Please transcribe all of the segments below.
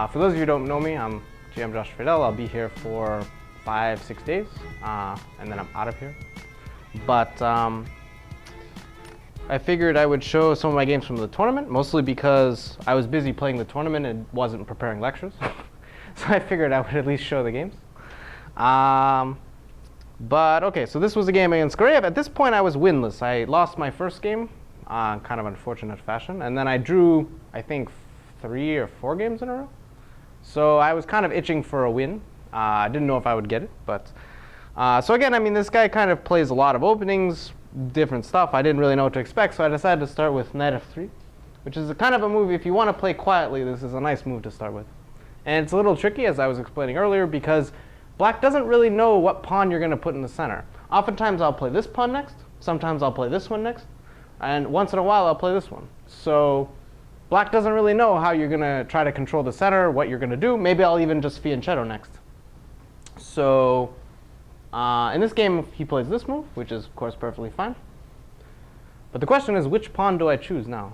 For those of you who don't know me, I'm GM Josh Friedel. I'll be here for 5-6 days, and then I'm out of here. But I figured I would show some of my games from the tournament, mostly because I was busy playing the tournament and wasn't preparing lectures. So I figured I would at least show the games. But okay, so this was a game against Gareev. At this point, I was winless. I lost my first game, kind of unfortunate fashion, and then I drew, I think, 3 or 4 games in a row. So I was kind of itching for a win. I didn't know if I would get it, but so again, I mean, this guy kind of plays a lot of openings, different stuff. I didn't really know what to expect, so I decided to start with knight f3, which is a kind of a move. If you want to play quietly, this is a nice move to start with. And it's a little tricky, as I was explaining earlier, because black doesn't really know what pawn you're going to put in the center. Oftentimes I'll play this pawn next, sometimes I'll play this one next, and once in a while I'll play this one. So black doesn't really know how you're going to try to control the center, what you're going to do. Maybe I'll even just fianchetto next. So in this game, he plays this move, which is, of course, perfectly fine. But the question is, which pawn do I choose now?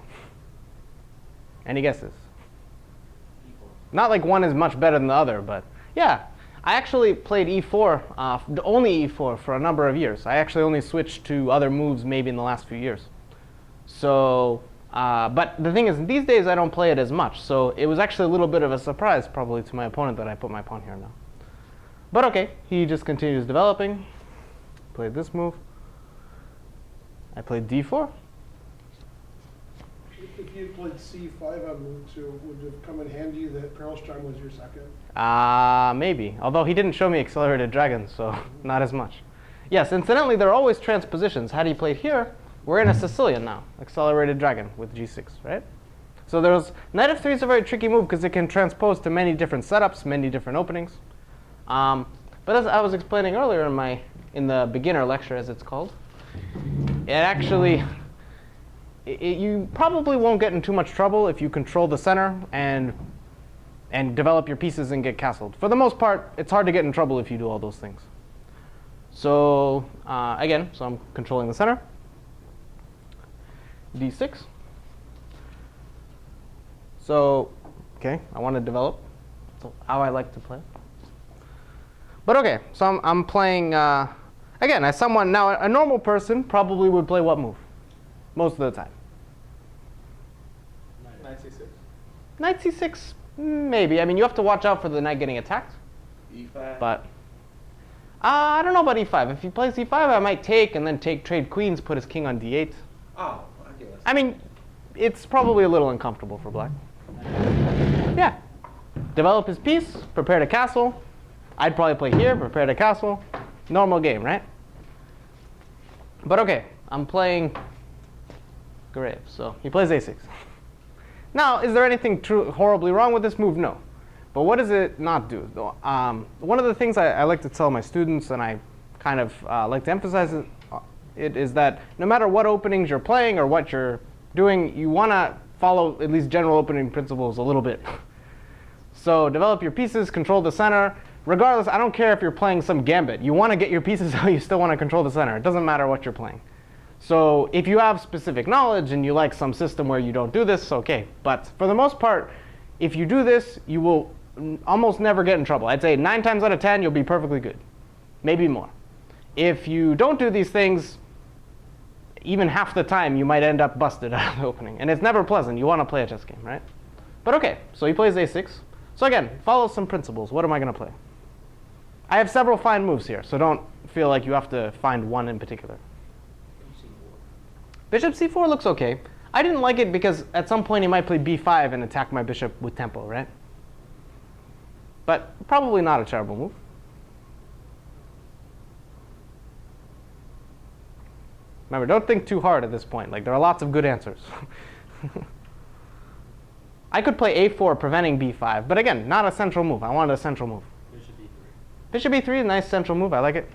Any guesses? Not like one is much better than the other, but yeah. I actually played e4, only e4, for a number of years. I actually only switched to other moves maybe in the last few years. So, but the thing is, these days I don't play it as much. So it was actually a little bit of a surprise, probably, to my opponent that I put my pawn here now. But okay, he just continues developing. Played this move. I played d4. If you played c5 on move 2, would it have come in handy that Perlstein was your second? Maybe. Although he didn't show me accelerated dragon, so not as much. Yes, incidentally, there are always transpositions. Had he played here, we're in a Sicilian now, accelerated dragon with g6, right? So there's knight f3 is a very tricky move because it can transpose to many different setups, many different openings. But as I was explaining earlier in the beginner lecture, as it's called, it actually, you probably won't get in too much trouble if you control the center and develop your pieces and get castled. For the most part, it's hard to get in trouble if you do all those things. So again, so I'm controlling the center. d6. So, okay, I want to develop. So how I like to play. But okay, so I'm playing, again, as someone, now a normal person probably would play what move? Most of the time. Knight c6. Knight c6, maybe. I mean, you have to watch out for the knight getting attacked. e5. But I don't know about e5. If he plays e5, I might take and then trade queens, put his king on d8. Oh, I guess. I mean, it's probably a little uncomfortable for black. Yeah. Develop his piece, prepare to castle. I'd probably play here, prepare to castle. Normal game, right? But okay, I'm playing Gareev, so he plays a6. Now, is there anything horribly wrong with this move? No. But what does it not do? One of the things I like to tell my students, and I kind of like to emphasize it, is that no matter what openings you're playing or what you're doing, you want to follow at least general opening principles a little bit. So develop your pieces, control the center. Regardless, I don't care if you're playing some gambit. You want to get your pieces out, you still want to control the center. It doesn't matter what you're playing. So if you have specific knowledge and you like some system where you don't do this, okay. But for the most part, if you do this, you will almost never get in trouble. I'd say 9 times out of 10, you'll be perfectly good. Maybe more. If you don't do these things, even half the time, you might end up busted out of the opening. And it's never pleasant. You want to play a chess game, right? But okay, so he plays a6. So again, follow some principles. What am I going to play? I have several fine moves here, so don't feel like you have to find one in particular. Bishop c4 looks okay. I didn't like it because at some point he might play b5 and attack my bishop with tempo, right? But probably not a terrible move. Remember, don't think too hard at this point. Like, there are lots of good answers. I could play a4 preventing b5, but again, not a central move. I wanted a central move. Bishop e3 is a nice central move. I like it.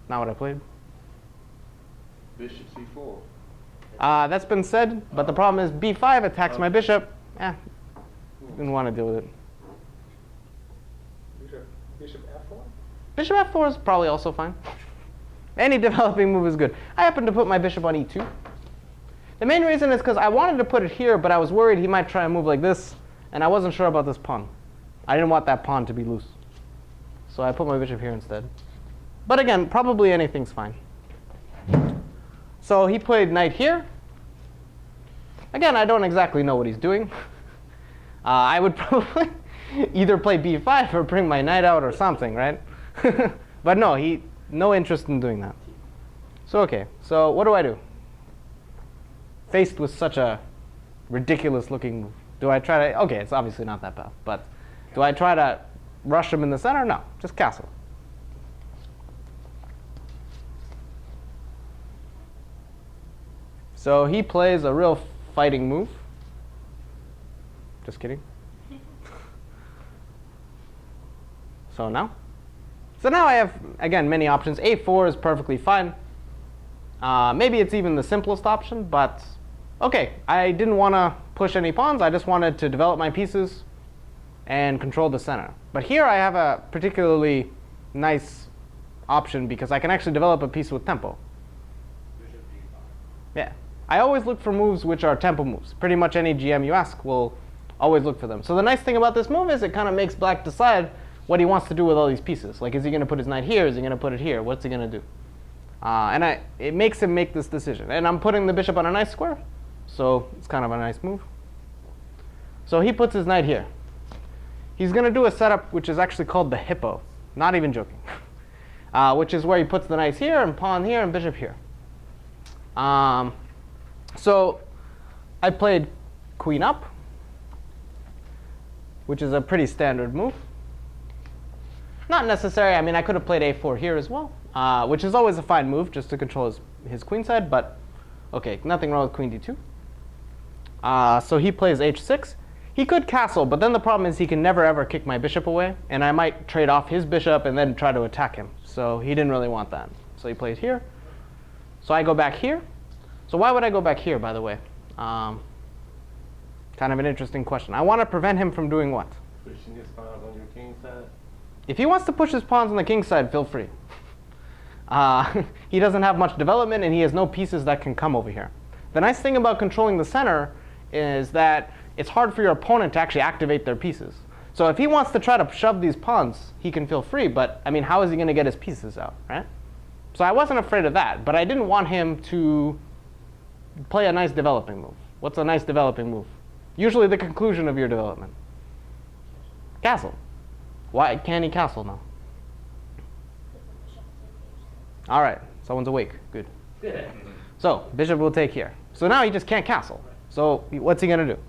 Not what I played. Bishop c4. That's been said, but the problem is b5 attacks my bishop. Didn't want to deal with it. Bishop f4? Bishop f4 is probably also fine. Any developing move is good. I happen to put my bishop on e2. The main reason is because I wanted to put it here, but I was worried he might try a move like this, and I wasn't sure about this pawn. I didn't want that pawn to be loose. So I put my bishop here instead. But again, probably anything's fine. So he played knight here. Again, I don't exactly know what he's doing. I would probably either play b5 or bring my knight out or something, right? But no, no interest in doing that. So OK, so what do? Faced with such a ridiculous looking move. Do I try to? OK, it's obviously not that bad. But do I try to rush him in the center? No, just castle. So he plays a real fighting move. Just kidding. So now I have, again, many options. a4 is perfectly fine. Maybe it's even the simplest option, but OK. I didn't want to push any pawns. I just wanted to develop my pieces and control the center. But here I have a particularly nice option because I can actually develop a piece with tempo. Yeah. I always look for moves which are tempo moves. Pretty much any GM you ask will always look for them. So the nice thing about this move is it kind of makes black decide what he wants to do with all these pieces. Like, is he going to put his knight here? Is he going to put it here? What's he going to do? It makes him make this decision. And I'm putting the bishop on a nice square. So it's kind of a nice move. So he puts his knight here. He's going to do a setup which is actually called the hippo. Not even joking. Which is where he puts the knights here and pawn here and bishop here. So I played queen up, which is a pretty standard move. Not necessary. I mean, I could have played a4 here as well, which is always a fine move just to control his queen side. But OK, nothing wrong with queen d2. So he plays h6. He could castle, but then the problem is he can never, ever kick my bishop away. And I might trade off his bishop and then try to attack him. So he didn't really want that. So he plays here. So I go back here. So why would I go back here, by the way? Kind of an interesting question. I want to prevent him from doing what? Pushing his pawns on your king side. If he wants to push his pawns on the king side, feel free. He doesn't have much development, and he has no pieces that can come over here. The nice thing about controlling the center is that it's hard for your opponent to actually activate their pieces. So if he wants to try to shove these pawns, he can feel free. But I mean, how is he going to get his pieces out, right? So I wasn't afraid of that. But I didn't want him to play a nice developing move. What's a nice developing move? Usually the conclusion of your development. Castle. Why can't he castle now? All right, someone's awake. Good. So bishop will take here. So now he just can't castle. So what's he going to do?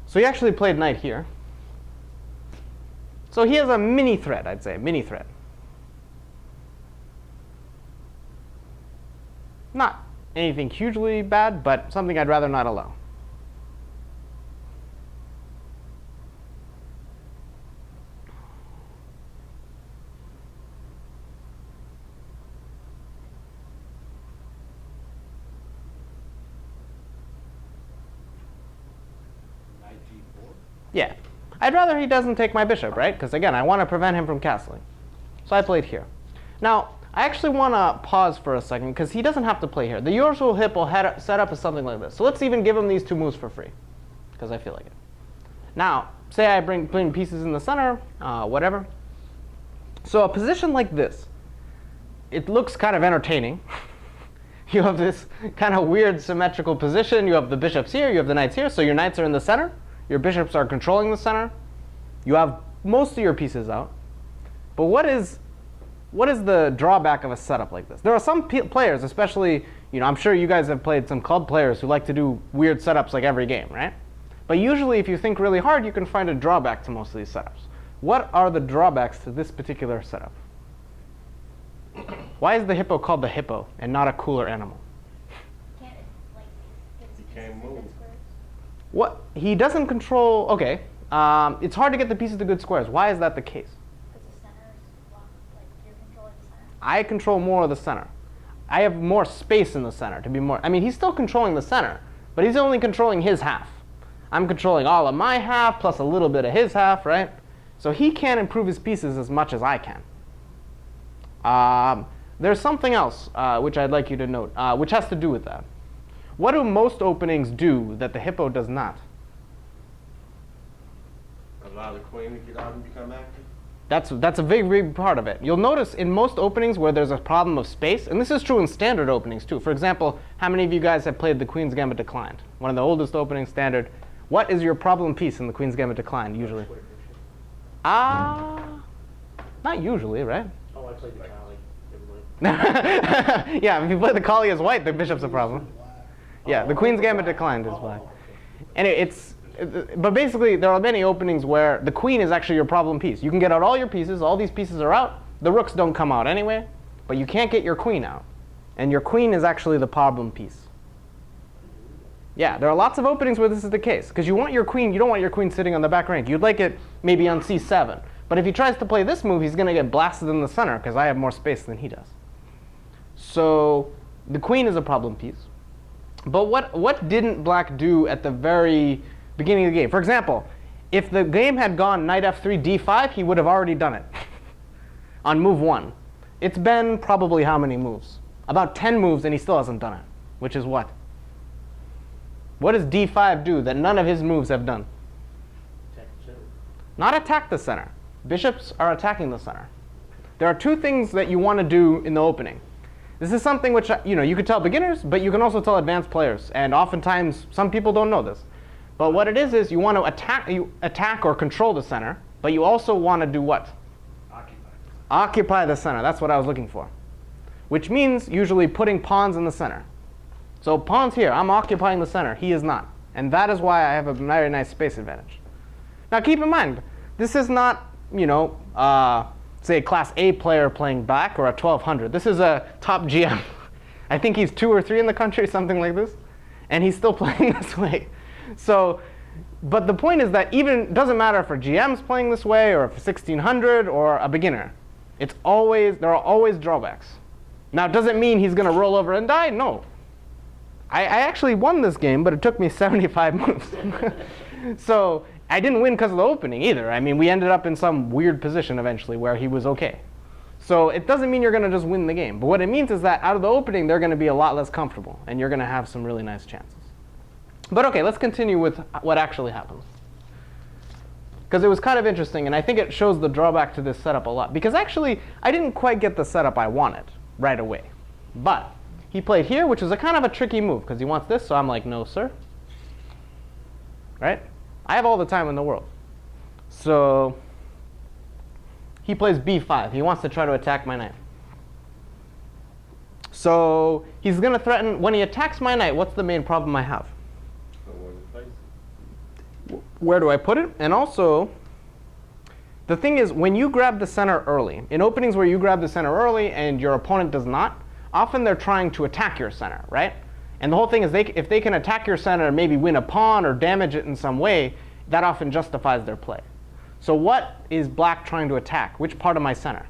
So he actually played knight here. So he has a mini threat, I'd say, mini threat. Not anything hugely bad, but something I'd rather not allow. Yeah. I'd rather he doesn't take my bishop, right? Because again, I want to prevent him from castling. So I played here. Now, I actually want to pause for a second because he doesn't have to play here. The usual hippo setup is something like this. So let's even give him these two moves for free because I feel like it. Now, say I bring pieces in the center, whatever. So a position like this, it looks kind of entertaining. You have this kind of weird symmetrical position. You have the bishops here. You have the knights here. So your knights are in the center. Your bishops are controlling the center. You have most of your pieces out. But what is the drawback of a setup like this? There are some players, especially, I'm sure you guys have played some club players who like to do weird setups like every game, right? But usually, if you think really hard, you can find a drawback to most of these setups. What are the drawbacks to this particular setup? Why is the hippo called the hippo and not a cooler animal? He can't move. What? He doesn't control. OK. It's hard to get the pieces to good squares. Why is that the case? Because the center is blocked, like you're controlling the center. I control more of the center. I have more space in the center to be more. I mean, he's still controlling the center, but he's only controlling his half. I'm controlling all of my half plus a little bit of his half, right? So he can't improve his pieces as much as I can. There's something else which I'd like you to note, which has to do with that. What do most openings do that the hippo does not? Allow the queen to get out and become active. That's a big part of it. You'll notice in most openings where there's a problem of space, and this is true in standard openings too. For example, how many of you guys have played the Queen's Gambit Declined? One of the oldest openings standard. What is your problem piece in the Queen's Gambit Declined usually? Not usually, right? Oh, I played the collie. Yeah, if you play the collie as white, the bishop's a problem. Yeah, the Queen's Gambit Declined is black. And but basically, there are many openings where the queen is actually your problem piece. You can get out all your pieces. All these pieces are out. The rooks don't come out anyway. But you can't get your queen out. And your queen is actually the problem piece. Yeah, there are lots of openings where this is the case. Because you want your queen. You don't want your queen sitting on the back rank. You'd like it maybe on c7. But if he tries to play this move, he's going to get blasted in the center because I have more space than he does. So the queen is a problem piece. But what didn't black do at the very beginning of the game? For example, if the game had gone knight f3, d5, he would have already done it on move 1. It's been probably how many moves? About 10 moves, and he still hasn't done it, which is what? What does d5 do that none of his moves have done? Attack the center. Not attack the center. Bishops are attacking the center. There are two things that you want to do in the opening. This is something which you could tell beginners, but you can also tell advanced players. And oftentimes, some people don't know this. But what it is you want to attack or control the center, but you also want to do what? Occupy the center. That's what I was looking for. Which means usually putting pawns in the center. So pawns here, I'm occupying the center. He is not. And that is why I have a very nice space advantage. Now keep in mind, this is not, say a class A player playing back or a 1200. This is a top GM. I think he's 2 or 3 in the country, something like this. And he's still playing this way. So, but the point is that even doesn't matter if a GM's playing this way or if 1600 or a beginner. There are always drawbacks. Now, does it mean he's going to roll over and die? No. I actually won this game, but it took me 75 moves. So I didn't win because of the opening either. I mean, we ended up in some weird position eventually where he was okay. So it doesn't mean you're going to just win the game. But what it means is that out of the opening, they're going to be a lot less comfortable, and you're going to have some really nice chances. But OK, let's continue with what actually happens. Because it was kind of interesting, and I think it shows the drawback to this setup a lot. Because actually, I didn't quite get the setup I wanted right away. But he played here, which is a kind of a tricky move, because he wants this. So I'm like, no, sir. Right? I have all the time in the world. So he plays b5. He wants to try to attack my knight. So he's going to threaten. When he attacks my knight, what's the main problem I have? Where do I put it? And also, the thing is, when you grab the center early, in openings where you grab the center early and your opponent does not, often they're trying to attack your center, right? And the whole thing is, if they can attack your center and maybe win a pawn or damage it in some way, that often justifies their play. So what is black trying to attack? Which part of my center?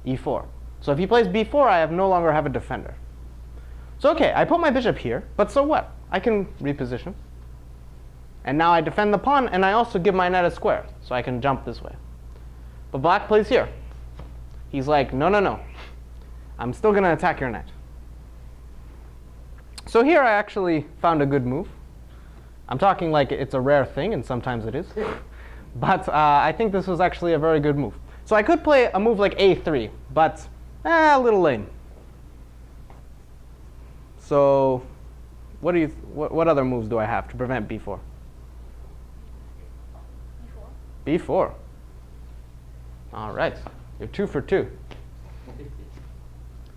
E4. E4. So if he plays b4, I no longer have a defender. So OK, I put my bishop here, but so what? I can reposition. And now I defend the pawn, and I also give my knight a square, so I can jump this way. But black plays here. He's like, no, no, no. I'm still going to attack your knight. So here I actually found a good move. I'm talking like it's a rare thing, and sometimes it is. But I think this was actually a very good move. So I could play a move like a3, but a little lame. So what other moves do I have to prevent b4? B4. All right. You're 2 for 2.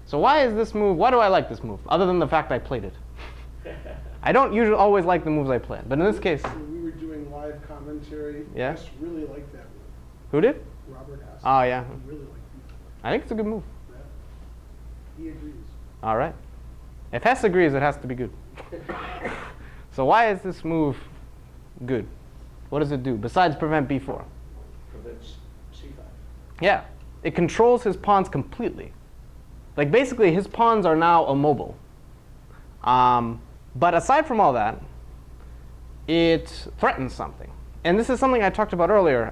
So why is this move? Why do I like this move, other than the fact I played it? I don't usually always like the moves I play, but in this case. When we were doing live commentary, Yeah? Hess really liked that move. Who did? Robert Hess. Oh, yeah. He really liked it. I think it's a good move. Yeah. He agrees. All right. If Hess agrees, it has to be good. So why is this move good? What does it do besides prevent b4? Prevents c5. Yeah. It controls his pawns completely. Like basically, his pawns are now immobile. But aside from all that, it threatens something. And this is something I talked about earlier.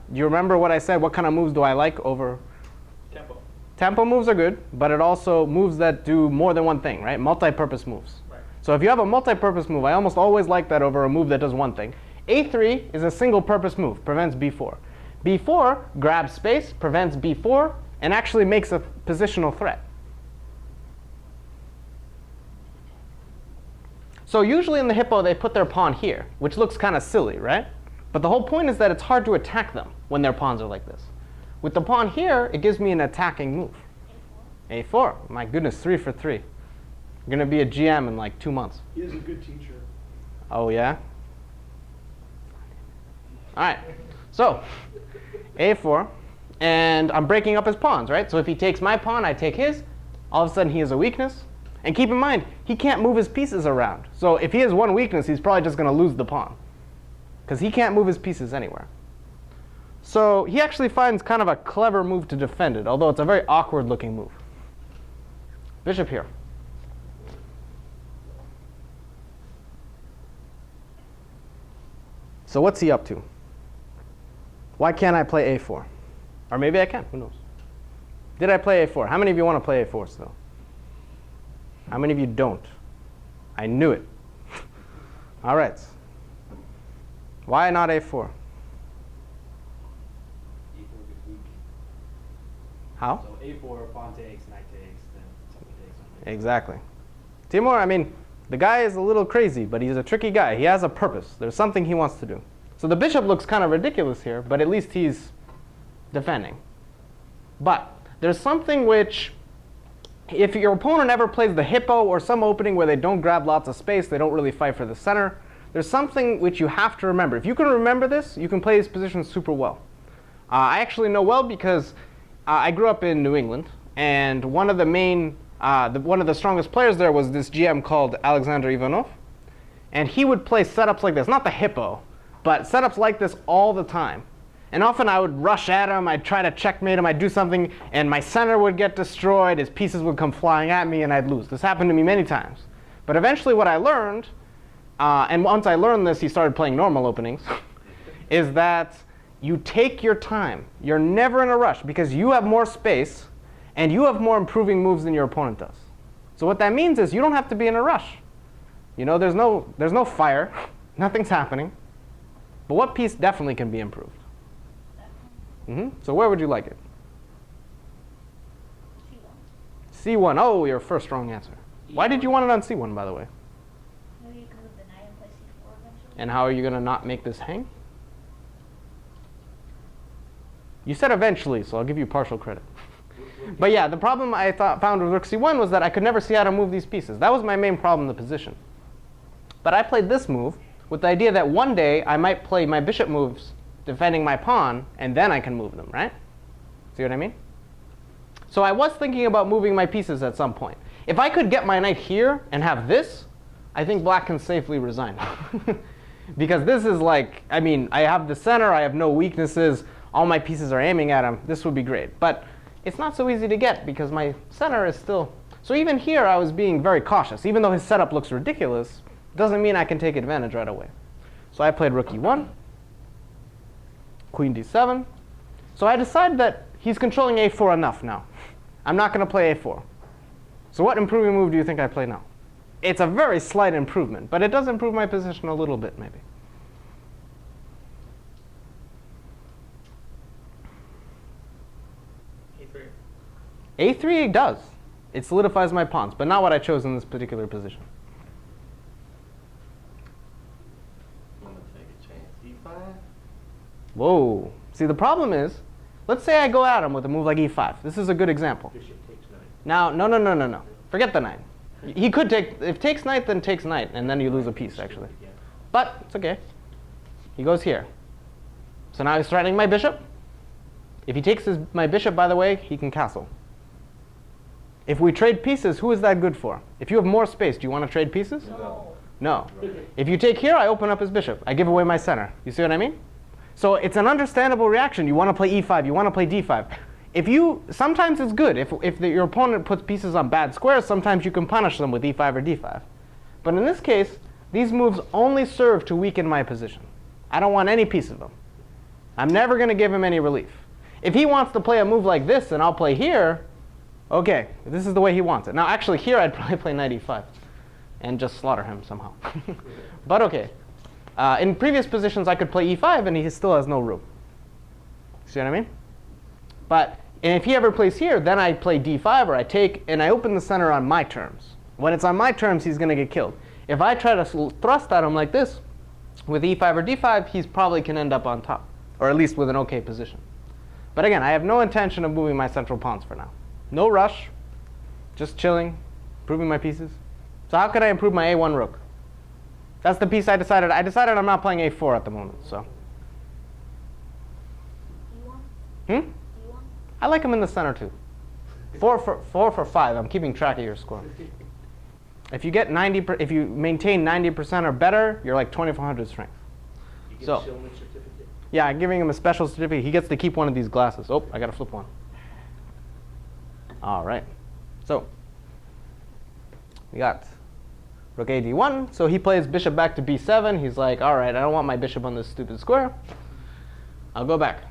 Do you remember what I said? What kind of moves do I like over? Tempo. Tempo moves are good, but it also moves that do more than one thing, right? Multi-purpose moves. Right. So if you have a multi-purpose move, I almost always like that over a move that does one thing. A3 is a single-purpose move, prevents b4. b4 grabs space, prevents b4, and actually makes a positional threat. So usually in the hippo, they put their pawn here, which looks kind of silly, right? But the whole point is that it's hard to attack them when their pawns are like this. With the pawn here, it gives me an attacking move. A4. My goodness, 3 for 3. I'm going to be a GM in like 2 months. He is a good teacher. Oh, yeah? All right. So A4. And I'm breaking up his pawns, right? So if he takes my pawn, I take his. All of a sudden, he has a weakness. And keep in mind, he can't move his pieces around. So if he has one weakness, he's probably just going to lose the pawn, because he can't move his pieces anywhere. So he actually finds kind of a clever move to defend it, although it's a very awkward-looking move. Bishop here. So what's he up to? Why can't I play A4? Or maybe I can. Who knows? Did I play A4? How many of you want to play A4 still? How many of you don't? I knew it. All right. Why not A4? E4 gets weak. How? So A4, pawn takes, knight takes, then something takes. Exactly. Timur, I mean, the guy is a little crazy, but he's a tricky guy. He has a purpose. There's something he wants to do. So the bishop looks kind of ridiculous here, but at least he's defending. But there's something which, if your opponent ever plays the hippo or some opening where they don't grab lots of space, they don't really fight for the center, there's something which you have to remember. If you can remember this, you can play these positions super well. I actually know well because I grew up in New England, and one of the main, one of the strongest players there was this GM called Alexander Ivanov, and he would play setups like this, not the hippo, but setups like this all the time. And often I would rush at him, I'd try to checkmate him, I'd do something, and my center would get destroyed, his pieces would come flying at me, and I'd lose. This happened to me many times. But eventually what I learned, and once I learned this, he started playing normal openings, is that you take your time. You're never in a rush, because you have more space, and you have more improving moves than your opponent does. So what that means is you don't have to be in a rush. You know, there's no fire, nothing's happening. But what piece definitely can be improved? So where would you like it? C1. C1. Oh, your first wrong answer. Why did you want it on C1, by the way? Maybe you can move the knight and play C4 eventually. And how are you going to not make this hang? You said eventually, so I'll give you partial credit. But yeah, the problem I found with rook C1 was that I could never see how to move these pieces. That was my main problem in the position. But I played this move with the idea that one day I might play my bishop moves defending my pawn, and then I can move them, right? See what I mean? So I was thinking about moving my pieces at some point. If I could get my knight here and have this, I think black can safely resign. Because this is like, I mean, I have the center, I have no weaknesses, all my pieces are aiming at him. This would be great. But it's not so easy to get because my center is still... So even here I was being very cautious. Even though his setup looks ridiculous, doesn't mean I can take advantage right away. So I played rook e1. Queen d7. So I decided that he's controlling a4 enough now. I'm not going to play a4. So what improving move do you think I play now? It's a very slight improvement, but it does improve my position a little bit, maybe. E3. A3 it does. It solidifies my pawns, but not what I chose in this particular position. I'm gonna take a chance. E5. Whoa. See, the problem is, let's say I go at him with a move like e5. This is a good example. Bishop takes knight. Now, no. Forget the knight. He could take, if takes knight, then takes knight, and then you lose a piece, actually. Yeah. But it's OK. He goes here. So now he's threatening my bishop. If he takes my bishop, by the way, he can castle. If we trade pieces, who is that good for? If you have more space, do you want to trade pieces? No. No. If you take here, I open up his bishop. I give away my center. You see what I mean? So it's an understandable reaction. You want to play e5. You want to play d5. Sometimes it's good. If your opponent puts pieces on bad squares, sometimes you can punish them with e5 or d5. But in this case, these moves only serve to weaken my position. I don't want any piece of them. I'm never going to give him any relief. If he wants to play a move like this and I'll play here, OK, this is the way he wants it. Now, actually, here I'd probably play knight e5 and just slaughter him somehow. But OK. In previous positions, I could play e5, and he still has no room. See what I mean? But if he ever plays here, then I play d5, or I take, and I open the center on my terms. When it's on my terms, he's going to get killed. If I try to thrust at him like this, with e5 or d5, he's probably can end up on top, or at least with an okay position. But again, I have no intention of moving my central pawns for now. No rush, just chilling, improving my pieces. So how could I improve my a1 rook? That's the piece I decided. I decided I'm not playing a4 at the moment, so. D1? Hmm? D1? I like him in the center too. 4 for 5. I'm keeping track of your score. If you get 90, if you maintain 90% or better, you're like 2400 strength. You get So- a Shillman certificate. Yeah, I'm giving him a special certificate. He gets to keep one of these glasses. Oh, I gotta flip one. All right. So we got rook a d1. So he plays bishop back to b7. He's like, all right, I don't want my bishop on this stupid square. I'll go back.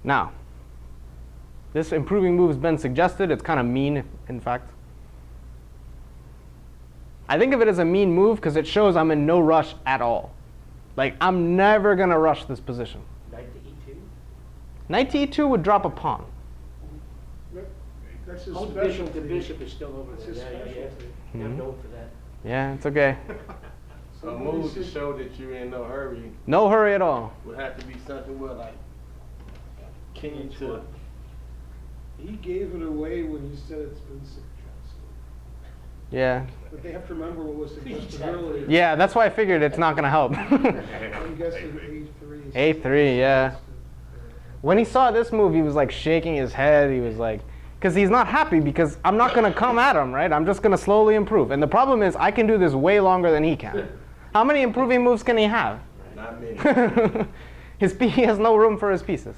Now, this improving move has been suggested. It's kind of mean, in fact. I think of it as a mean move because it shows I'm in no rush at all. Like, I'm never going to rush this position. Knight to e2. Knight to e2 would drop a pawn. That's his Oh, the specialty. bishop is still over That's there. his Yeah, yeah, yeah. specialty. I'm known for that. Yeah, it's okay. A move to show that you're in no hurry No hurry at all. would have to be something where like king to. He gave it away when he said it's been suggested. Yeah. But they have to remember what was suggested earlier. Yeah, that's why I figured it's not going to help. I'm guessing A3. A3, yeah. When he saw this move, he was like shaking his head. He was like, because he's not happy because I'm not going to come at him, right? I'm just going to slowly improve. And the problem is I can do this way longer than he can. How many improving moves can he have? Not many. He has no room for his pieces.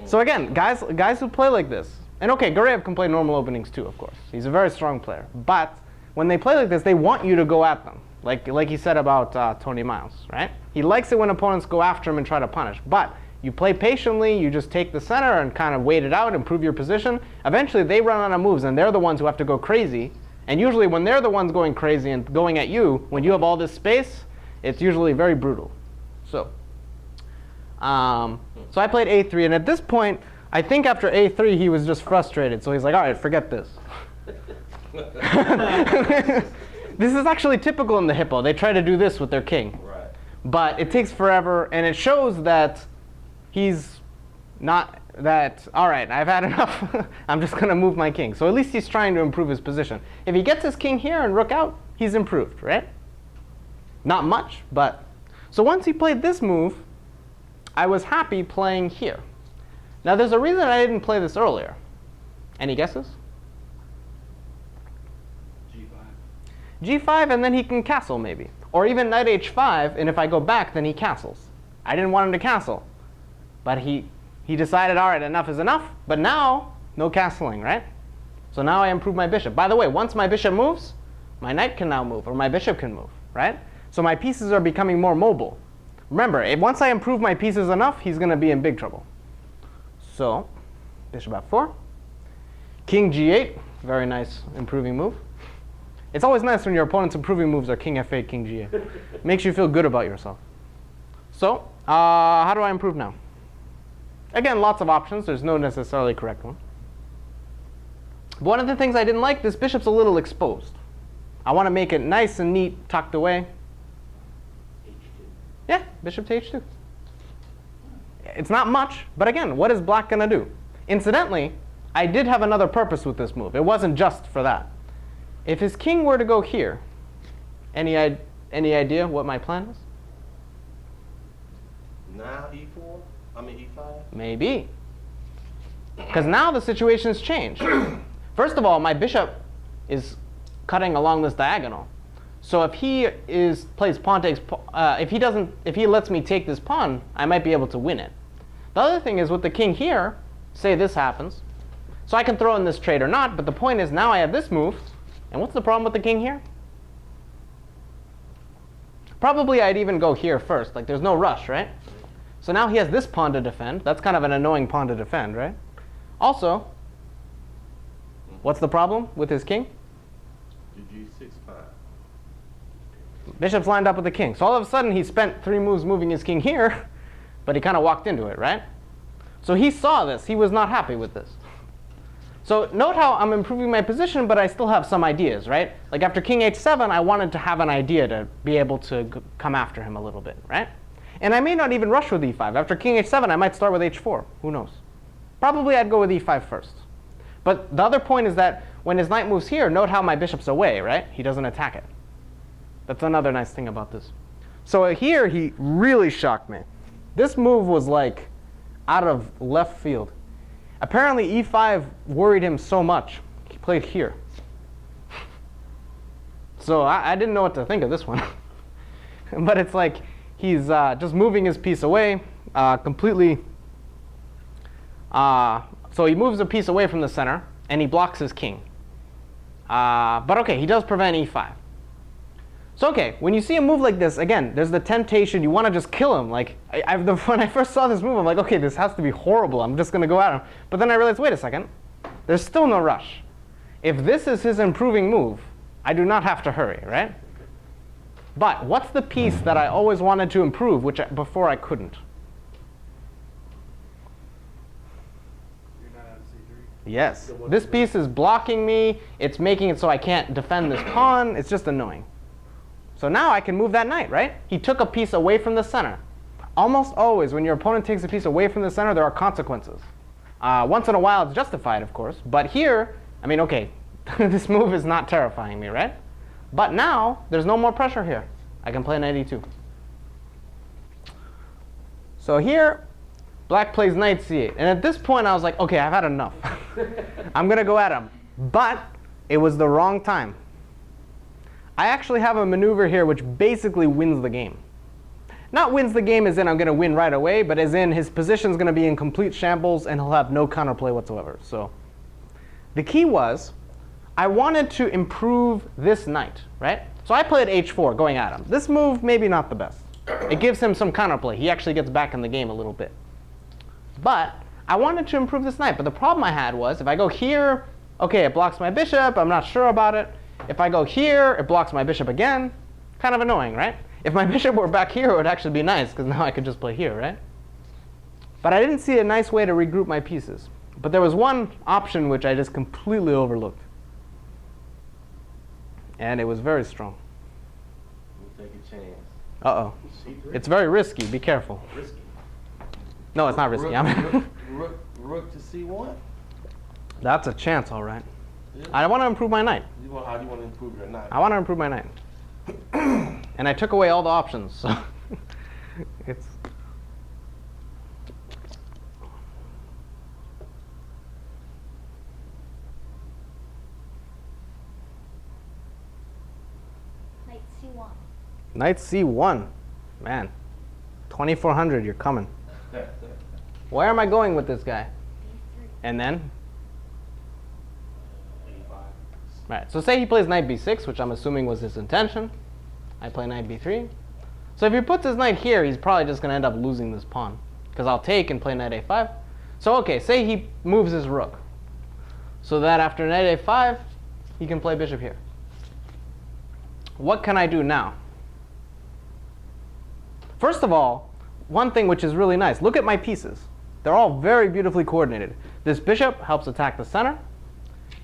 So again, guys who play like this, and okay, Gareev can play normal openings too, of course. He's a very strong player. But when they play like this, they want you to go at them, like he said about Tony Miles, right? He likes it when opponents go after him and try to punish. But you play patiently, you just take the center and kind of wait it out, improve your position. Eventually, they run out of moves, and they're the ones who have to go crazy. And usually, when they're the ones going crazy and going at you, when you have all this space, it's usually very brutal. So I played a3, and at this point, I think after a3, he was just frustrated. So he's like, all right, forget this. This is actually typical in the hippo. They try to do this with their king. Right. But it takes forever, and it shows that he's not that, all right, I've had enough. I'm just going to move my king. So at least he's trying to improve his position. If he gets his king here and rook out, he's improved, right? Not much, but. So once he played this move, I was happy playing here. Now there's a reason I didn't play this earlier. Any guesses? G5. G5, and then he can castle maybe. Or even knight h5, and if I go back, then he castles. I didn't want him to castle. But he decided, all right, enough is enough. But now, no castling, right? So now I improve my bishop. By the way, once my bishop moves, my knight can now move, or my bishop can move, right? So my pieces are becoming more mobile. Remember, once I improve my pieces enough, he's going to be in big trouble. So, bishop f4. King g8, very nice improving move. It's always nice when your opponent's improving moves are king f8, king g8. Makes you feel good about yourself. So, how do I improve now? Again, lots of options. There's no necessarily correct one. But one of the things I didn't like, this bishop's a little exposed. I want to make it nice and neat, tucked away. h2. Yeah, bishop to h2. It's not much, but again, what is black going to do? Incidentally, I did have another purpose with this move. It wasn't just for that. If his king were to go here, any idea what my plan is? Now e4? I mean e5? Maybe. Because now the situation's changed. First of all, my bishop is cutting along this diagonal. So if he plays pawn takes, if he lets me take this pawn, I might be able to win it. The other thing is with the king here, say this happens. So I can throw in this trade or not, but the point is now I have this move. And what's the problem with the king here? Probably I'd even go here first. Like there's no rush, right? So now he has this pawn to defend. That's kind of an annoying pawn to defend, right? Also, what's the problem with his king? The g6 pawn. Bishop's lined up with the king. So all of a sudden, he spent 3 moves moving his king here, but he kind of walked into it, right? So he saw this. He was not happy with this. So note how I'm improving my position, but I still have some ideas, right? Like after king h7, I wanted to have an idea to be able to come after him a little bit, right? And I may not even rush with e5. After king h7, I might start with h4. Who knows? Probably I'd go with e5 first. But the other point is that when his knight moves here, note how my bishop's away, right? He doesn't attack it. That's another nice thing about this. So here, he really shocked me. This move was like out of left field. Apparently, e5 worried him so much, he played here. So I didn't know what to think of this one. But it's like he's just moving his piece away completely. So he moves a piece away from the center, and he blocks his king. But OK, he does prevent e5. So OK, when you see a move like this, again, there's the temptation. You want to just kill him. Like when I first saw this move, I'm like, OK, this has to be horrible. I'm just going to go at him. But then I realized, wait a second. There's still no rush. If this is his improving move, I do not have to hurry, right? But what's the piece that I always wanted to improve, which before I couldn't? You're not on c3. Yes. This piece is blocking me. It's making it so I can't defend this pawn. It's just annoying. So now I can move that knight, right? He took a piece away from the center. Almost always, when your opponent takes a piece away from the center, there are consequences. Once in a while, it's justified, of course. But here, I mean, OK, this move is not terrifying me, right? But now, there's no more pressure here. I can play knight e2. So here, black plays knight c8. And at this point, I was like, OK, I've had enough. I'm going to go at him. But it was the wrong time. I actually have a maneuver here which basically wins the game. Not wins the game as in I'm going to win right away, but as in his position's going to be in complete shambles and he'll have no counterplay whatsoever. So the key was I wanted to improve this knight, right? So I played h4 going at him. This move, maybe not the best. It gives him some counterplay. He actually gets back in the game a little bit. But I wanted to improve this knight. But the problem I had was if I go here, OK, it blocks my bishop. I'm not sure about it. If I go here, it blocks my bishop again. Kind of annoying, right? If my bishop were back here, it would actually be nice, because now I could just play here, right? But I didn't see a nice way to regroup my pieces. But there was one option which I just completely overlooked. And it was very strong. We'll take a chance. Uh-oh. C3? It's very risky. Be careful. Risky. No, it's not risky. Rook to c1? That's a chance, all right. Yeah. I want to improve my knight. How do you want to improve your knight? I want to improve my knight. And I took away all the options. So it's Knight c1. knight c1. Man, 2400, you're coming. Where am I going with this guy? b3. And then? a5. Right, so say he plays knight b6, which I'm assuming was his intention. I play knight b3. So if he puts his knight here, he's probably just going to end up losing this pawn, because I'll take and play knight a5. So OK, say he moves his rook, so that after knight a5, he can play bishop here. What can I do now? First of all, one thing which is really nice, look at my pieces. They're all very beautifully coordinated. This bishop helps attack the center.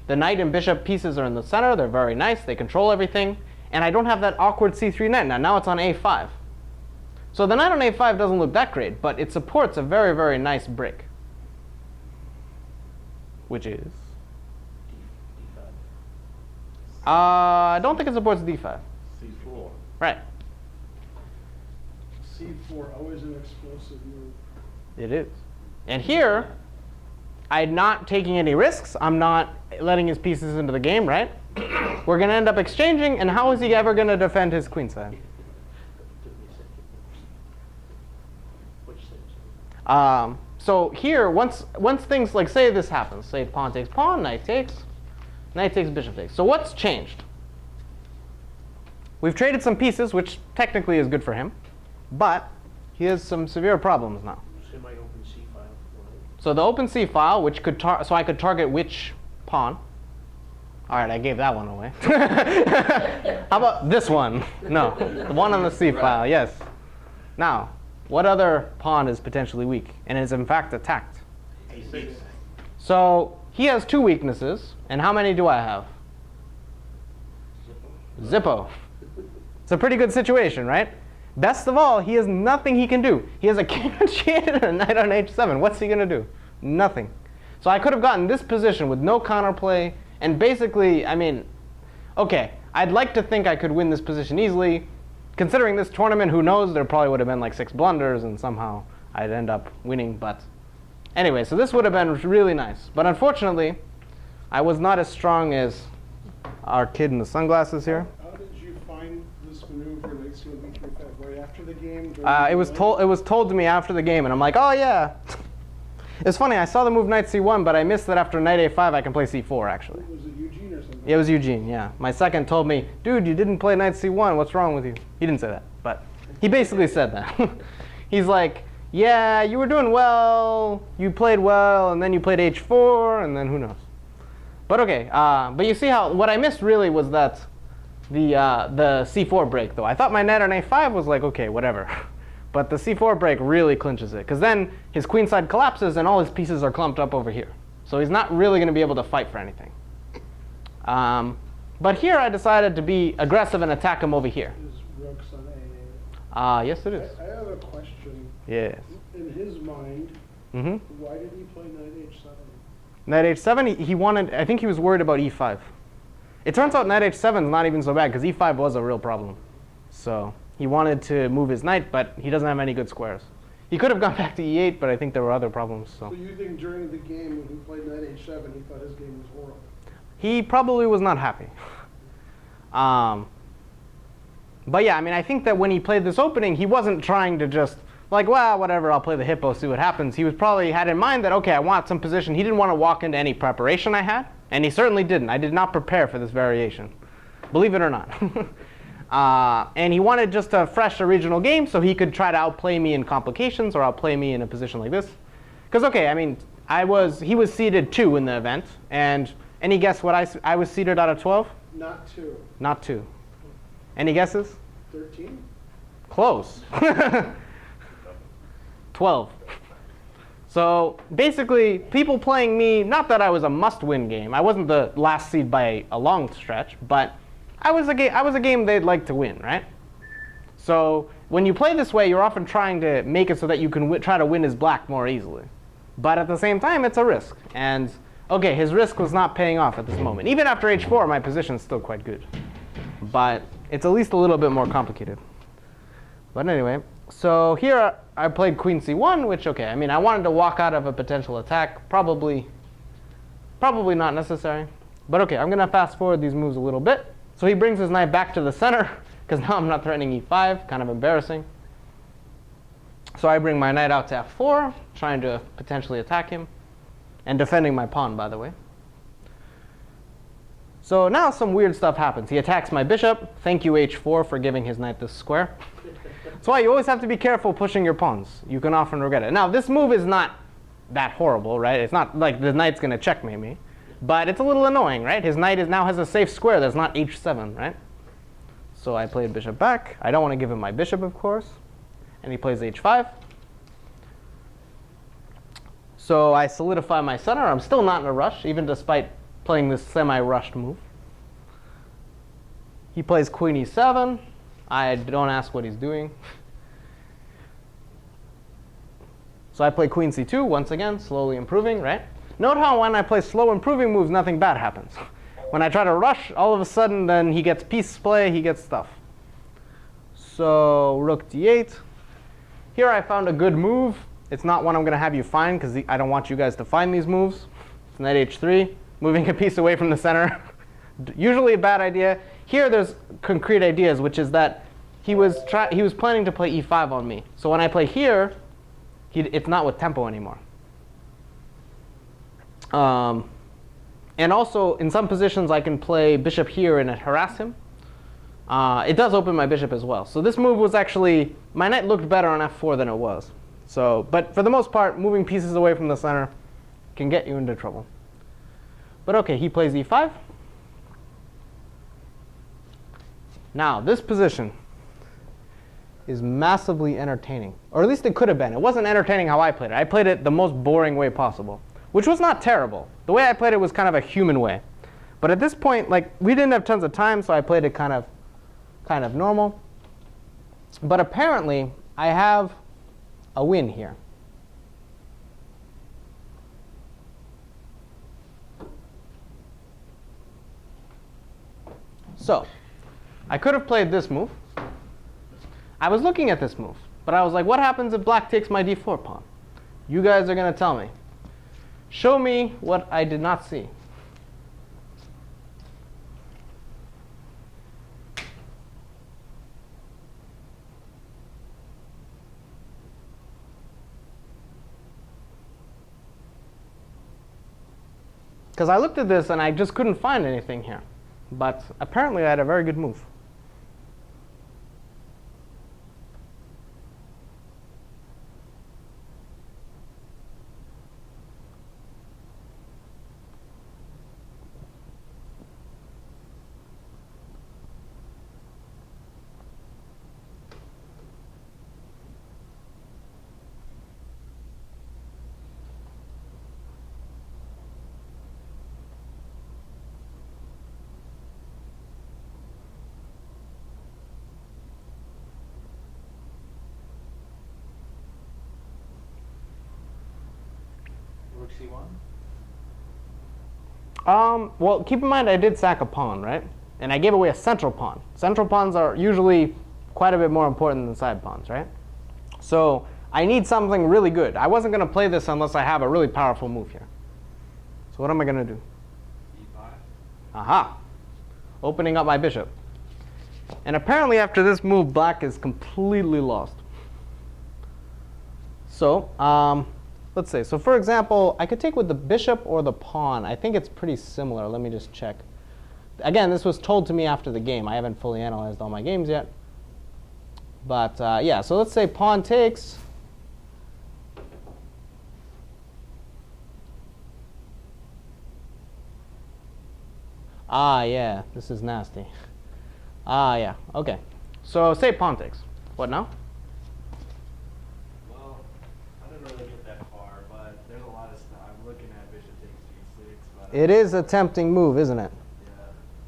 The knight and bishop pieces are in the center. They're very nice. They control everything. And I don't have that awkward c3 knight now. Now it's on a5. So the knight on a5 doesn't look that great, but it supports a very, very nice break, which is? d5. I don't think it supports d5. c4. Right. C4, always an explosive move. It is. And here, I'm not taking any risks. I'm not letting his pieces into the game, right? We're going to end up exchanging, and how is he ever going to defend his queenside? Took me a second. What you said? So here, once things like, say this happens, say pawn takes pawn, knight takes, bishop takes. So what's changed? We've traded some pieces, which technically is good for him, but he has some severe problems now. So my open c file. So the open C file, which could so I could target which pawn? All right, I gave that one away. How about this one? No, the one on the C file, yes. Now, what other pawn is potentially weak and is in fact attacked? A6. So he has two weaknesses, and how many do I have? Zippo. It's a pretty good situation, right? Best of all, he has nothing he can do. He has a king on g8 and a knight on h7. What's he going to do? Nothing. So I could have gotten this position with no counterplay, and basically, I mean, okay, I'd like to think I could win this position easily. Considering this tournament, who knows, there probably would have been like 6 blunders, and somehow I'd end up winning. But anyway, so this would have been really nice. But unfortunately, I was not as strong as our kid in the sunglasses here. How did you find this maneuver, knight c1 b3 5, right after the game? It was told to me after the game, and I'm like, oh yeah. It's funny, I saw the move knight c1, but I missed that after knight a5 I can play c4 actually. Was it Eugene or something? It was Eugene, yeah. My second told me, dude, you didn't play knight c1, what's wrong with you? He didn't say that, but he basically said that. He's like, yeah, you were doing well, you played well, and then you played h4, and then who knows. But okay, but you see how, what I missed really was that the c4 break though. I thought my knight on a5 was like, okay, whatever. But the c4 break really clinches it, because then his queenside collapses and all his pieces are clumped up over here. So he's not really going to be able to fight for anything. But here I decided to be aggressive and attack him over here. Is rook's on a8? Yes, it is. I have a question. Yes. In his mind, Mm-hmm. why did he play knight h7? Knight h7, he wanted, I think he was worried about e5. It turns out knight h7 is not even so bad, because e5 was a real problem. So he wanted to move his knight, but he doesn't have any good squares. He could have gone back to e8, but I think there were other problems. So you think during the game when he played knight h7, he thought his game was horrible? He probably was not happy. But yeah, I mean, I think that when he played this opening, he wasn't trying to just like, well, whatever, I'll play the hippo, see what happens. He was probably had in mind that, okay, I want some position. He didn't want to walk into any preparation I had, and he certainly didn't. I did not prepare for this variation, believe it or not. And he wanted just a fresh original game so he could try to outplay me in complications or outplay me in a position like this. Because, okay, I mean, he was seeded 2 in the event, and any guess what I was seeded out of 12? Not 2. Not 2. Any guesses? 13? Close. 12. So basically, people playing me, not that I was a must-win game. I wasn't the last seed by a long stretch, but I was a game they'd like to win, right? So when you play this way, you're often trying to make it so that you can try to win as black more easily. But at the same time, it's a risk. And okay, his risk was not paying off at this moment. Even after h4, my position's still quite good. But it's at least a little bit more complicated. But anyway, so here I played queen c1, which, okay, I mean, I wanted to walk out of a potential attack. Probably not necessary. But okay, I'm going to fast forward these moves a little bit. So he brings his knight back to the center, because now I'm not threatening e5, kind of embarrassing. So I bring my knight out to f4, trying to potentially attack him, and defending my pawn, by the way. So now some weird stuff happens. He attacks my bishop. Thank you, h4, for giving his knight this square. That's why you always have to be careful pushing your pawns. You can often regret it. Now, this move is not that horrible, right? It's not like the knight's going to checkmate me. But it's a little annoying, right? His knight now has a safe square that's not h7, right? So I played bishop back. I don't want to give him my bishop, of course. And he plays h5. So I solidify my center. I'm still not in a rush, even despite playing this semi-rushed move. He plays queen e7. I don't ask what he's doing. So I play queen c2, once again, slowly improving, right? Note how when I play slow improving moves, nothing bad happens. When I try to rush, all of a sudden, then he gets piece play, he gets stuff. So rook d8. Here I found a good move. It's not one I'm going to have you find, because I don't want you guys to find these moves. It's knight h3, moving a piece away from the center. Usually a bad idea. Here there's concrete ideas, which is that he was planning to play e5 on me. So when I play here, it's not with tempo anymore. And also, in some positions, I can play bishop here and harass him. It does open my bishop as well. So this move was actually, my knight looked better on f4 than it was. So, but for the most part, moving pieces away from the center can get you into trouble. But okay, he plays e5. Now, this position is massively entertaining. Or at least it could have been. It wasn't entertaining how I played it. I played it the most boring way possible, which was not terrible. The way I played it was kind of a human way. But at this point, like, we didn't have tons of time, so I played it kind of normal. But apparently, I have a win here. So, I could have played this move. I was looking at this move, but I was like, what happens if black takes my d4 pawn? You guys are going to tell me. Show me what I did not see. Because I looked at this and I just couldn't find anything here. But apparently I had a very good move. Rook c1? Well, keep in mind I did sack a pawn, right? And I gave away a central pawn. Central pawns are usually quite a bit more important than side pawns, right? So I need something really good. I wasn't going to play this unless I have a really powerful move here. So what am I going to do? e5. Aha! Opening up my bishop. And apparently after this move, black is completely lost. So, let's say, so for example, I could take with the bishop or the pawn. I think it's pretty similar. Let me just check. Again, this was told to me after the game. I haven't fully analyzed all my games yet. But yeah, so let's say pawn takes. Ah, yeah, this is nasty. Ah, yeah, okay. So say pawn takes. What now? Well, I didn't really get that far, but there's a lot of stuff. I'm looking at bishop takes g6, but It is a tempting move, isn't it? yeah.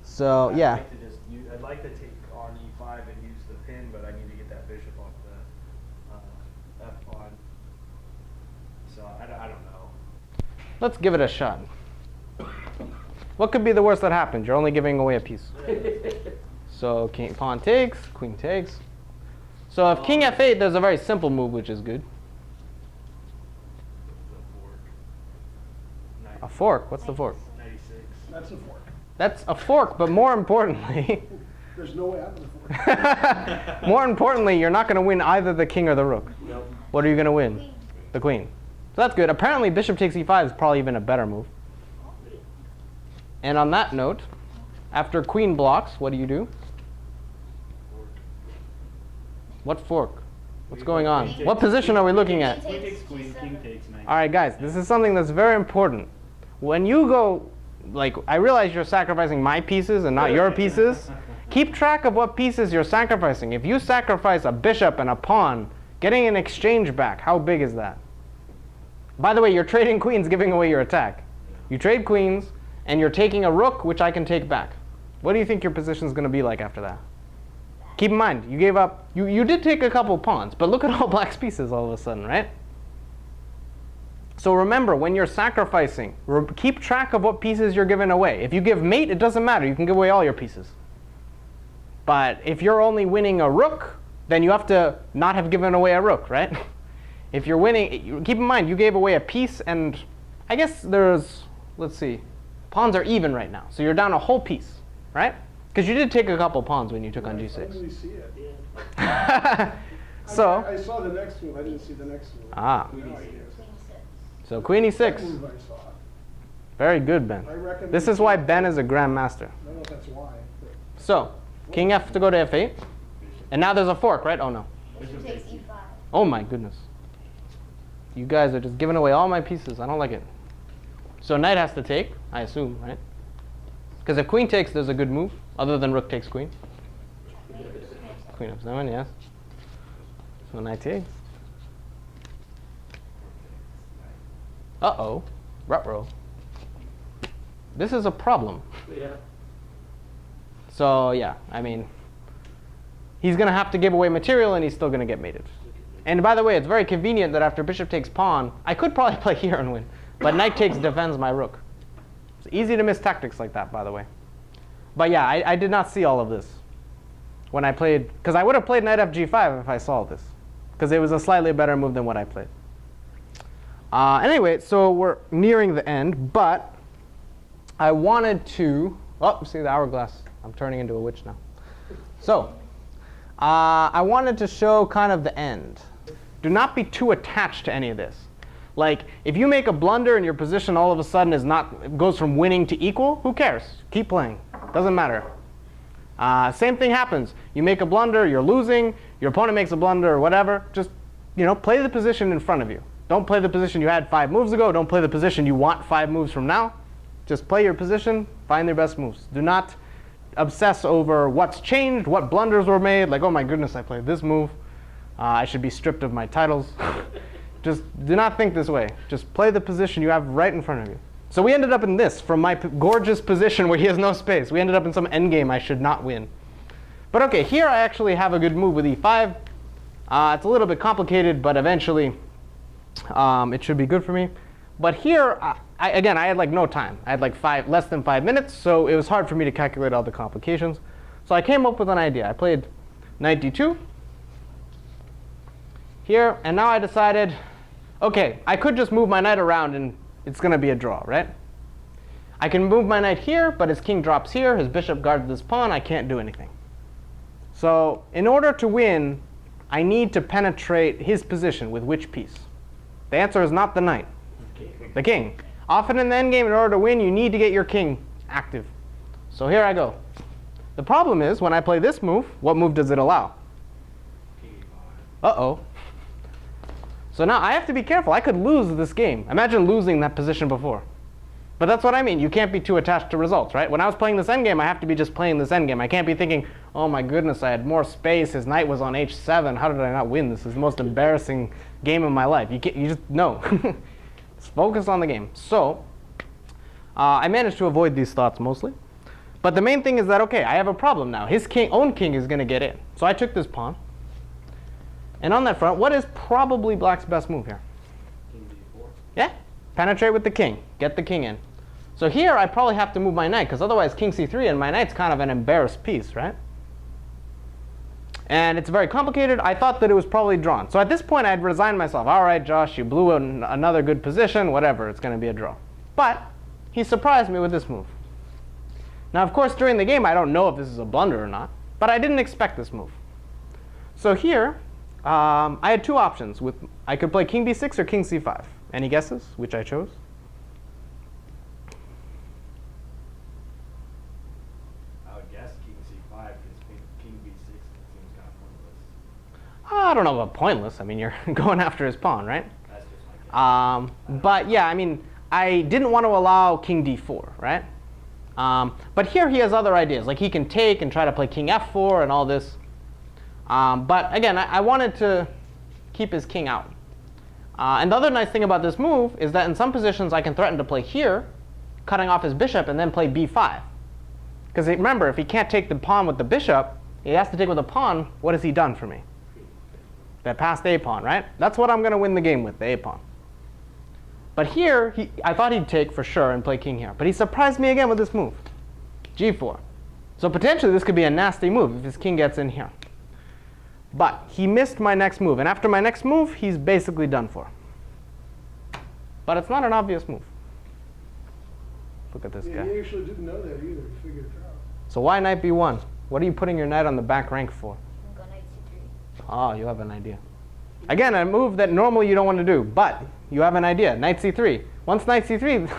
So I'd yeah. like to just I'd like to take on e5 and use the pin, but I need to get that bishop off the f pawn. So I don't know. Let's give it a shot. What could be the worst that happens? You're only giving away a piece. So king, pawn takes, queen takes. So if king f8, there's a very simple move, which is good. The fork. A fork. What's the fork? 96. That's a fork. That's a fork, but more importantly, There's no way out of the fork. more importantly, you're not going to win either the king or the rook. Nope. What are you going to win? Queen. The queen. So that's good. Apparently, bishop takes e5 is probably even a better move. And on that note, after queen blocks, what do you do? Fork. What fork? What's We going go on? queen takes- What position are we looking at? Queen takes queen, king takes knight. All right, guys, this is something that's very important. When you go, like, I realize you're sacrificing my pieces and not your pieces. Keep track of what pieces you're sacrificing. If you sacrifice a bishop and a pawn, getting an exchange back, how big is that? By the way, you're trading queens, giving away your attack. You trade queens, and you're taking a rook, which I can take back. What do you think your position is going to be like after that? Keep in mind, you gave up, you did take a couple pawns, but look at all black's pieces all of a sudden, right? So remember, when you're sacrificing, keep track of what pieces you're giving away. If you give mate, it doesn't matter. You can give away all your pieces. But if you're only winning a rook, then you have to not have given away a rook, right? If you're winning, keep in mind, you gave away a piece, and I guess there's, let's see, pawns are even right now. So you're down a whole piece, right? Because you did take a couple pawns when you took on I g6. finally see it. So, I saw the next move. I didn't see the next move. ah, Now I do. Queen 6. so queen That e6. move I saw. Very good, Ben. I reckon This is why Ben is a grandmaster. I don't know if that's why. But So, king f to go to f8. And now there's a fork, right? Oh, no. Bishop takes e5. Oh, my goodness. You guys are just giving away all my pieces. I don't like it. So knight has to take, I assume, right? Because if queen takes, there's a good move, other than rook takes queen. Queen f7, yes. So knight takes. Uh-oh. Ruh-roh. This is a problem. Yeah. So yeah, I mean, he's going to have to give away material and he's still going to get mated. And by the way, it's very convenient that after bishop takes pawn, I could probably play here and win, but knight takes defends my rook. It's easy to miss tactics like that, by the way. But yeah, I did not see all of this when I played, because I would have played knight fg5 if I saw this, because it was a slightly better move than what I played. Anyway, so we're nearing the end, but I wanted to, oh, see the hourglass. I'm turning into a witch now. So, I wanted to show kind of the end. Do not be too attached to any of this. Like, if you make a blunder and your position all of a sudden goes from winning to equal, who cares? Keep playing. Doesn't matter. Same thing happens. You make a blunder, you're losing, your opponent makes a blunder or whatever. Just, play the position in front of you. Don't play the position you had 5 moves ago. Don't play the position you want 5 moves from now. Just play your position, find their best moves. Do not obsess over what's changed, what blunders were made. Like, oh my goodness, I played this move. I should be stripped of my titles. Just do not think this way. Just play the position you have right in front of you. So we ended up in this, from my gorgeous position where he has no space. We ended up in some endgame I should not win. But okay, here I actually have a good move with e5. It's a little bit complicated, but eventually it should be good for me. But here, again, I had like no time. I had like less than 5 minutes, so it was hard for me to calculate all the complications. So I came up with an idea. I played knight d2 here, and now I decided, okay, I could just move my knight around and it's going to be a draw, right? I can move my knight here, but his king drops here, his bishop guards this pawn, I can't do anything. So in order to win, I need to penetrate his position with which piece? The answer is not the knight. The king. Often in the endgame, in order to win, you need to get your king active. So here I go. The problem is, when I play this move, what move does it allow? Uh-oh. So now I have to be careful. I could lose this game. Imagine losing that position before. But that's what I mean. You can't be too attached to results, right? When I was playing this endgame, I have to be just playing this endgame. I can't be thinking, oh my goodness, I had more space. His knight was on h7. How did I not win? This is the most embarrassing game of my life. You just, no. Just focus on the game. So I managed to avoid these thoughts mostly. But the main thing is that, okay, I have a problem now. His own king is going to get in. So I took this pawn. And on that front, what is probably black's best move here? King d4. Yeah, penetrate with the king. Get the king in. So here I probably have to move my knight, because otherwise king c3, and my knight's kind of an embarrassed piece, right? And it's very complicated. I thought that it was probably drawn. So at this point, I'd resigned myself. All right, Josh, you blew another good position. Whatever, it's going to be a draw. But he surprised me with this move. Now, of course, during the game, I don't know if this is a blunder or not. But I didn't expect this move. So here, I had 2 options. I could play king b6 or king c5. Any guesses which I chose? I would guess king c5 because king b6 seems kind of pointless. I don't know about pointless. I mean, you're going after his pawn, right? That's just my guess. But yeah, I mean, I didn't want to allow king d4, right? But here he has other ideas. Like he can take and try to play king f4 and all this. But again, I wanted to keep his king out. And the other nice thing about this move is that in some positions I can threaten to play here, cutting off his bishop, and then play b5. Because remember, if he can't take the pawn with the bishop, he has to take with the pawn. What has he done for me? That passed a pawn, right? That's what I'm going to win the game with, the a pawn. But here, I thought he'd take for sure and play king here. But he surprised me again with this move, g4. So potentially this could be a nasty move if his king gets in here. But he missed my next move. And after my next move, he's basically done for. But it's not an obvious move. Look at this Yeah, guy. he actually didn't know that either. He figured it out. So why knight b1? What are you putting your knight on the back rank for? I'm going knight c3. Oh, you have an idea. Again, a move that normally you don't want to do, but you have an idea. Knight c3. Once knight c3,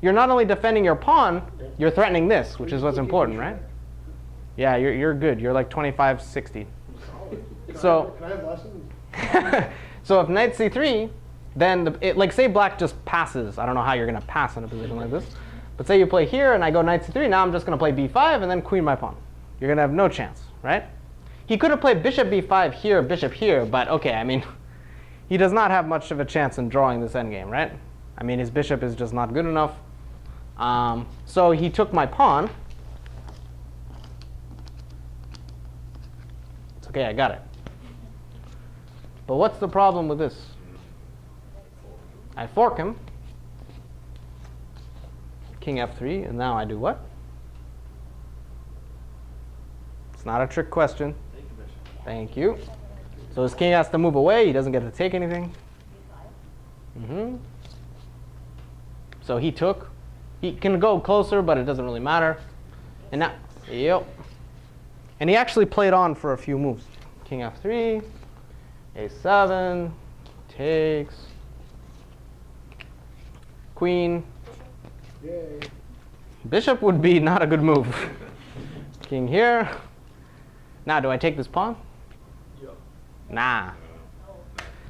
you're not only defending your pawn, you're threatening this, which is what's important, right? Yeah, you're good. You're like 25, 60. So, Can I have lessons? so if knight c3, then like say black just passes. I don't know how you're going to pass in a position like this. But say you play here and I go knight c3. Now I'm just going to play b5 and then queen my pawn. You're going to have no chance, right? he could have played bishop b5 here, bishop here, but okay, I mean, he does not have much of a chance in drawing this endgame, right? I mean, his bishop is just not good enough. So he took my pawn. It's okay, I got it. But what's the problem with this? I fork him. King f3, and now I do what? It's not a trick question. Thank you. So his king has to move away. He doesn't get to take anything. So he took. He can go closer, but it doesn't really matter. And now, yep. And he actually played on for a few moves. King f3, a7, takes, queen. Yay. Bishop would be not a good move. King here. Now, do I take this pawn? Yep. Nah.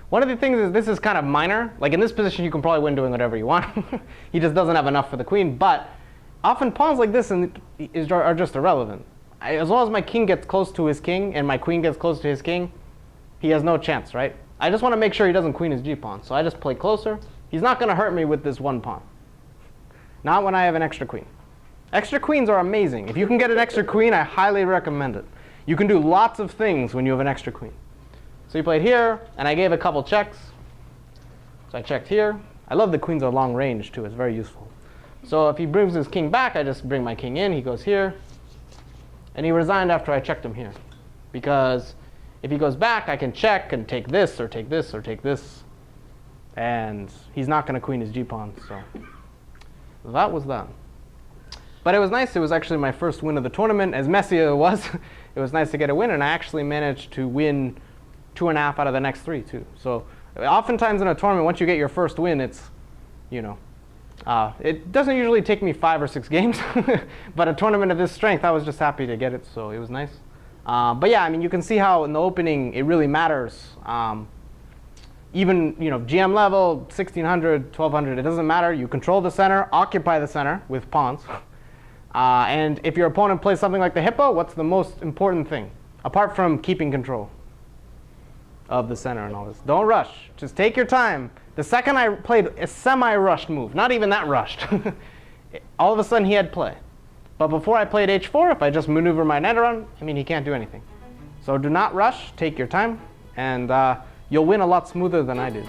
One of the things is this is kind of minor. Like in this position, you can probably win doing whatever you want. He just doesn't have enough for the queen. But often pawns like this are just irrelevant. As long as my king gets close to his king and my queen gets close to his king, he has no chance, right? I just want to make sure he doesn't queen his g-pawn. So I just play closer. He's not going to hurt me with this one pawn. Not when I have an extra queen. Extra queens are amazing. If you can get an extra queen, I highly recommend it. You can do lots of things when you have an extra queen. So he played here, and I gave a couple checks. So I checked here. I love the queens are long range, too. It's very useful. So if he brings his king back, I just bring my king in. He goes here. And he resigned after I checked him here. Because if he goes back, I can check and take this, or take this, or take this. And he's not going to queen his g-pawn, so that was that. But it was nice. It was actually my first win of the tournament. As messy as it was, it was nice to get a win. And I actually managed to win 2.5 out of the next 3, too. So oftentimes in a tournament, once you get your first win, it's, you know, it doesn't usually take me 5 or 6 games. But a tournament of this strength, I was just happy to get it. So it was nice. But yeah, I mean, you can see how in the opening, it really matters. Even, you know, GM level, 1600, 1200, it doesn't matter. You control the center, occupy the center with pawns. And if your opponent plays something like the hippo, what's the most important thing? Apart from keeping control of the center and all this. Don't rush. Just take your time. The second I played a semi-rushed move, not even that rushed, all of a sudden he had play. But before I played h4, if I just maneuver my knight around, I mean, he can't do anything. So do not rush. Take your time. And you'll win a lot smoother than I did.